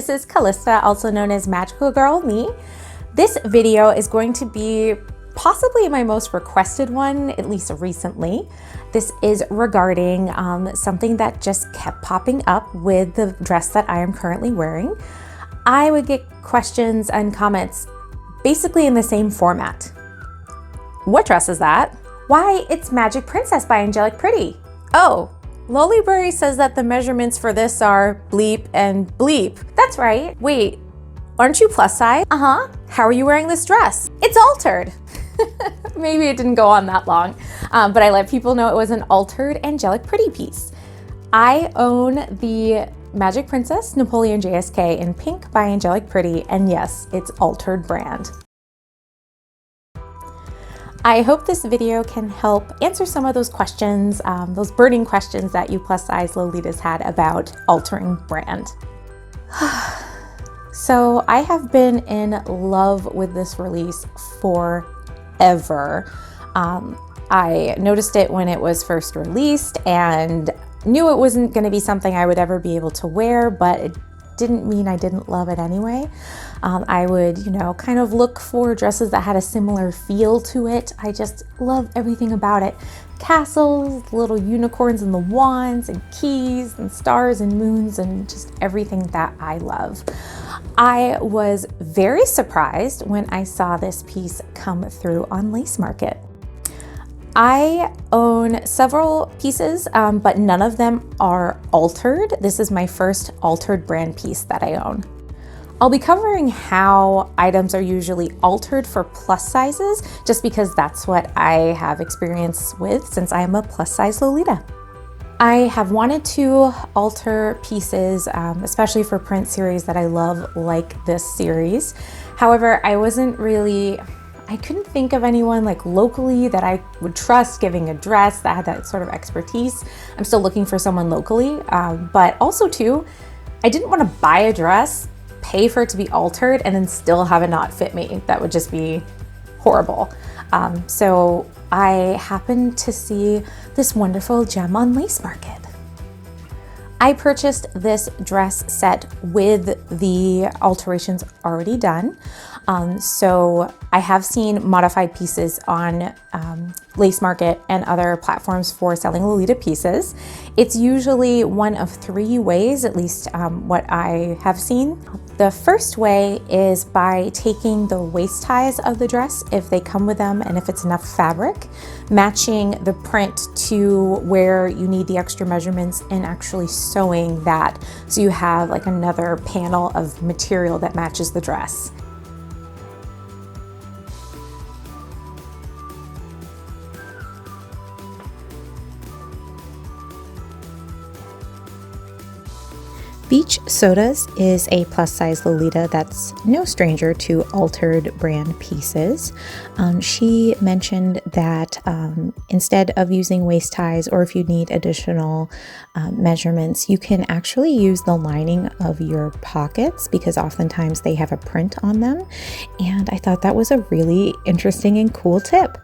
this is Callista, also known as Magical Girl Me. This video is going to be possibly my most requested one, at least recently. This is regarding something that just kept popping up with the dress that I am currently wearing. I would get questions and comments basically in the same format. What dress is that? Why, it's Magic Princess by Angelic Pretty. Oh, Lolita says that the measurements for this are bleep and bleep. That's right. Wait, aren't you plus size? Uh-huh. How are you wearing this dress? It's altered. Maybe it didn't go on that long, but I let people know it was an altered Angelic Pretty piece. I own the Magic Princess Napoleon JSK in pink by Angelic Pretty, and yes, it's altered brand. I hope this video can help answer some of those questions, those burning questions that you plus size Lolitas had about altering brand. So I have been in love with this release forever. I noticed it when it was first released and knew it wasn't going to be something I would ever be able to wear, but it didn't mean I didn't love it anyway. I would, kind of look for dresses that had a similar feel to it. I just love everything about it. Castles, little unicorns and the wands and keys and stars and moons and just everything that I love. I was very surprised when I saw this piece come through on Lace Market. I own several pieces, but none of them are altered. This is my first altered brand piece that I own. I'll be covering how items are usually altered for plus sizes, just because that's what I have experience with since I am a plus size Lolita. I have wanted to alter pieces, especially for print series that I love, like this series. However, I couldn't think of anyone like locally that I would trust giving a dress that had that sort of expertise. I'm still looking for someone locally, but also too, I didn't want to buy a dress, pay for it to be altered, and then still have it not fit me. That would just be horrible. So I happened to see this wonderful gem on Lace Market. I purchased this dress set with the alterations already done. So I have seen modified pieces on Lace Market and other platforms for selling Lolita pieces. It's usually one of three ways, at least what I have seen. The first way is by taking the waist ties of the dress, if they come with them and if it's enough fabric, matching the print to where you need the extra measurements and actually sewing that so you have like another panel of material that matches the dress. Beach Sodas is a plus size Lolita that's no stranger to altered brand pieces. She mentioned that instead of using waist ties, or if you need additional measurements, you can actually use the lining of your pockets because oftentimes they have a print on them. And I thought that was a really interesting and cool tip.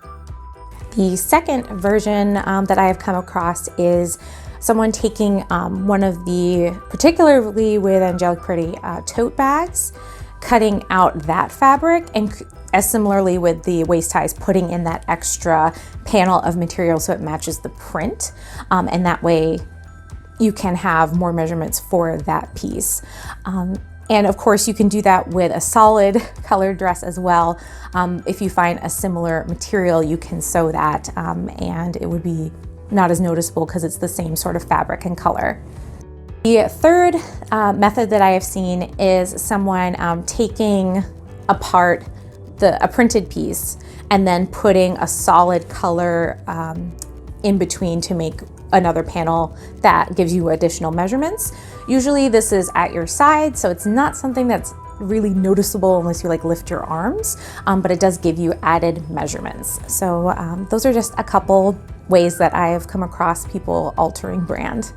The second version that I have come across is someone taking one of the, particularly with Angelic Pretty, tote bags, cutting out that fabric, and as similarly with the waist ties, putting in that extra panel of material so it matches the print. And that way you can have more measurements for that piece. And of course you can do that with a solid colored dress as well. If you find a similar material, you can sew that and it would be not as noticeable because it's the same sort of fabric and color. The third method that I have seen is someone taking apart a printed piece and then putting a solid color in between to make another panel that gives you additional measurements. Usually this is at your side, so it's not something that's really noticeable unless you like lift your arms, but it does give you added measurements. So those are just a couple ways that I have come across people altering brand.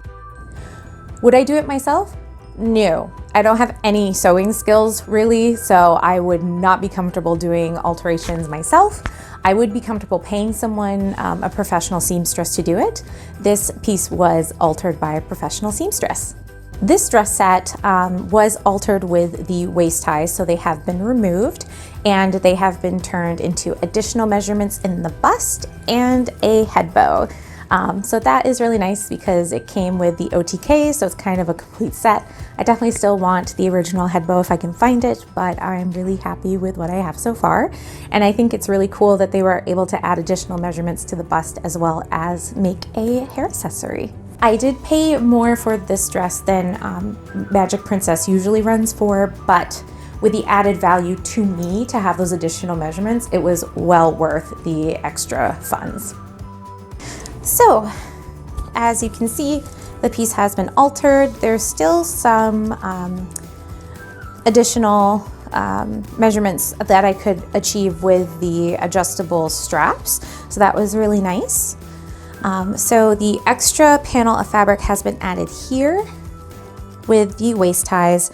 Would I do it myself? No, I don't have any sewing skills really, so I would not be comfortable doing alterations myself. I would be comfortable paying someone, a professional seamstress, to do it. This piece was altered by a professional seamstress. This dress set was altered with the waist ties, so they have been removed and they have been turned into additional measurements in the bust and a head bow. So that is really nice because it came with the OTKs, so it's kind of a complete set. I definitely still want the original head bow if I can find it, but I'm really happy with what I have so far. And I think it's really cool that they were able to add additional measurements to the bust as well as make a hair accessory. I did pay more for this dress than Magic Princess usually runs for, but with the added value to me to have those additional measurements, it was well worth the extra funds. So, as you can see, the piece has been altered. There's still some additional measurements that I could achieve with the adjustable straps, so that was really nice. So the extra panel of fabric has been added here with the waist ties.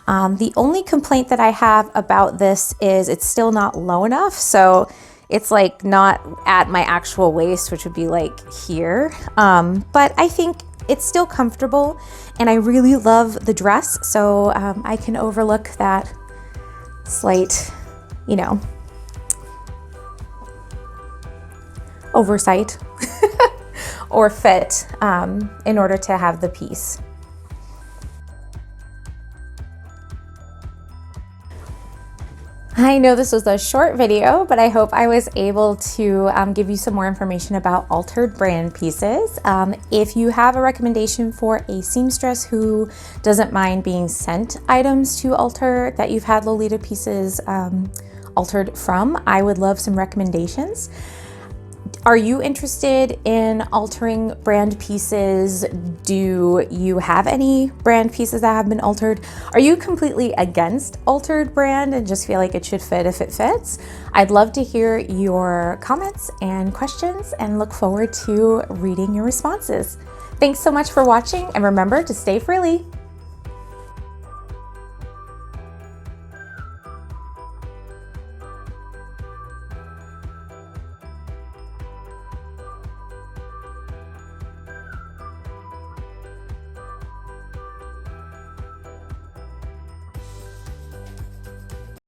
The only complaint that I have about this is it's still not low enough, so it's like not at my actual waist, which would be like here. But I think it's still comfortable and I really love the dress, so I can overlook that slight, you know, oversight or fit in order to have the piece. I know this was a short video, but I hope I was able to give you some more information about altered brand pieces. If you have a recommendation for a seamstress who doesn't mind being sent items to alter that you've had Lolita pieces altered from, I would love some recommendations. Are you interested in altering brand pieces? Do you have any brand pieces that have been altered? Are you completely against altered brand and just feel like it should fit if it fits? I'd love to hear your comments and questions and look forward to reading your responses. Thanks so much for watching, and remember to stay frilly.